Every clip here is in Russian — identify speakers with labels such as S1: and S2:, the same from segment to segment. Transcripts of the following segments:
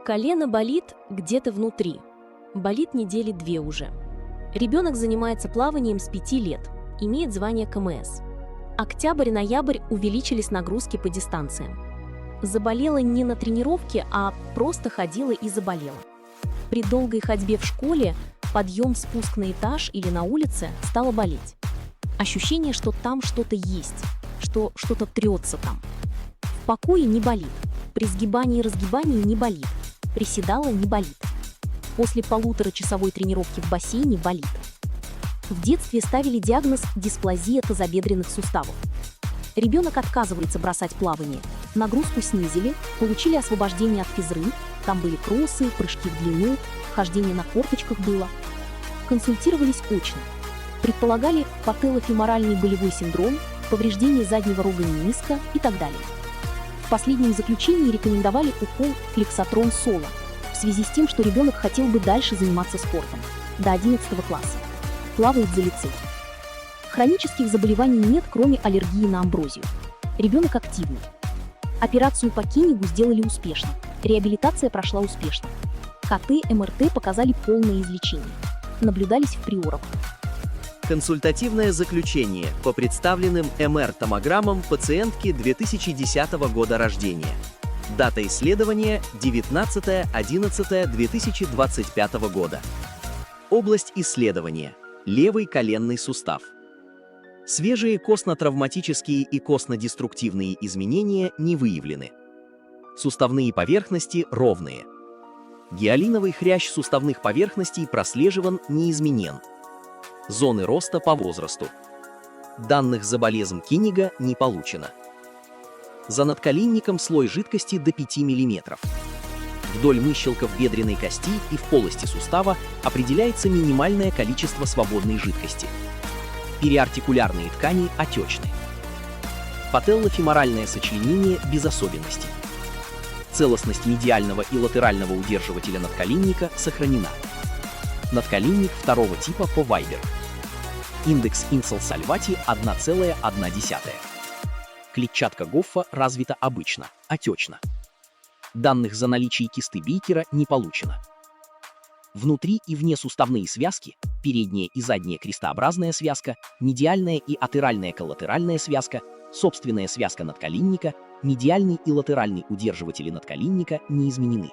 S1: Колено болит где-то внутри. Болит недели 2 уже. Ребенок занимается плаванием с 5 лет, имеет звание КМС. Октябрь-ноябрь увеличились нагрузки по дистанциям. Заболела не на тренировке, а просто ходила и заболела. При долгой ходьбе в школе, подъем-спуск на этаж или на улице стало болеть. Ощущение, что там что-то есть, что что-то трется там. В покое не болит, при сгибании и разгибании не болит, приседала не болит. После 1,5-часовой тренировки в бассейне болит. В детстве ставили диагноз дисплазия тазобедренных суставов. Ребенок отказывается бросать плавание. Нагрузку снизили, получили освобождение от физры, там были кроссы, прыжки в длину, хождение на корточках было. Консультировались очно. Предполагали пателлофеморальный болевой синдром, повреждение заднего рога мениска и так далее. В последнем заключении рекомендовали укол флексатрон соло в связи с тем, что ребенок хотел бы дальше заниматься спортом, до 11 класса. Плавает за лицей. Хронических заболеваний нет, кроме аллергии на амброзию. Ребенок активный. Операцию по Кенигу сделали успешно. Реабилитация прошла успешно. КТ, МРТ показали полное излечение. Наблюдались в приорах.
S2: Консультативное заключение по представленным МР-томограммам пациентки 2010 года рождения. Дата исследования 19.11.2025 года. Область исследования. Левый коленный сустав. Свежие костно-травматические и костно-деструктивные изменения не выявлены. Суставные поверхности ровные. Гиалиновый хрящ суставных поверхностей прослеживан, не изменен. Зоны роста по возрасту. Данных за болезнь Кенига не получено. За надколенником слой жидкости до 5 мм. Вдоль мыщелков бедренной кости и в полости сустава определяется минимальное количество свободной жидкости. Периартикулярные ткани отечны. Пателлофеморальное сочленение без особенностей. Целостность медиального и латерального удерживателя надколенника сохранена. Надколенник второго типа по Вайбер. Индекс Инсел-Сальвати 1,1. Клетчатка Гоффа развита обычно, отечно. Данных за наличие кисты Бейкера не получено. Внутри и вне суставные связки, передняя и задняя крестообразная связка, медиальная и атеральная коллатеральная связка, собственная связка надколенника, медиальный и латеральный удерживатели надколенника не изменены.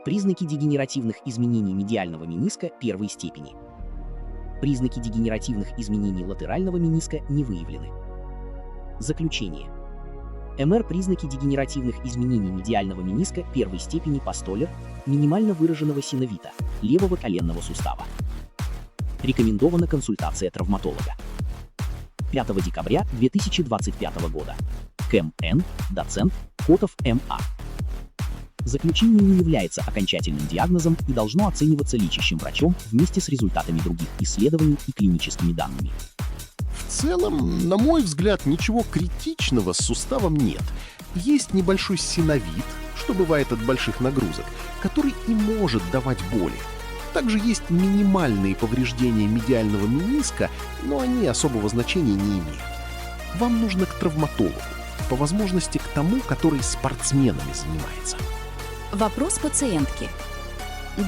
S2: Признаки дегенеративных изменений медиального мениска первой степени. Признаки дегенеративных изменений латерального мениска не выявлены. Заключение. МР признаки дегенеративных изменений медиального мениска первой степени по Столлер, минимально выраженного синовита, левого коленного сустава. Рекомендована консультация травматолога. 5 декабря 2025 года. Кэм Н., доцент, Котов М.А. Заключение не является окончательным диагнозом и должно оцениваться лечащим врачом вместе с результатами других исследований и клиническими данными.
S3: В целом, на мой взгляд, ничего критичного с суставом нет. Есть небольшой синовит, что бывает от больших нагрузок, который и может давать боли. Также есть минимальные повреждения медиального мениска, но они особого значения не имеют. Вам нужно к травматологу, по возможности к тому, который спортсменами занимается.
S4: Вопрос пациентки.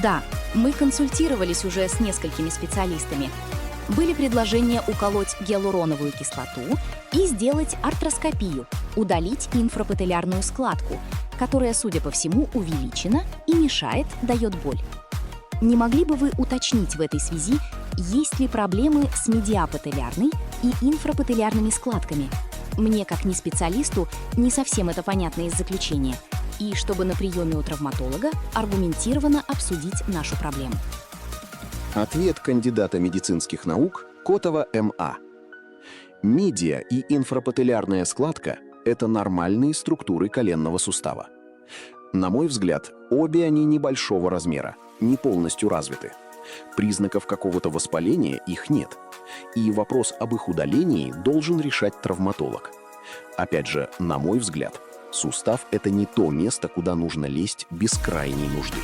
S4: Да, мы консультировались уже с несколькими специалистами. Были предложения уколоть гиалуроновую кислоту и сделать артроскопию, удалить инфрапателлярную складку, которая, судя по всему, увеличена и мешает, дает боль. Не могли бы вы уточнить в этой связи, есть ли проблемы с медиапателлярной и инфрапателлярными складками? Мне, как не специалисту, не совсем это понятно из заключения. И чтобы на приеме у травматолога аргументированно обсудить нашу проблему.
S5: Ответ кандидата медицинских наук Котова М.А. Медиа и инфрапателлярная складка – это нормальные структуры коленного сустава. На мой взгляд, обе они небольшого размера, не полностью развиты. Признаков какого-то воспаления их нет. И вопрос об их удалении должен решать травматолог. Опять же, на мой взгляд, сустав – это не то место, куда нужно лезть без крайней нужды.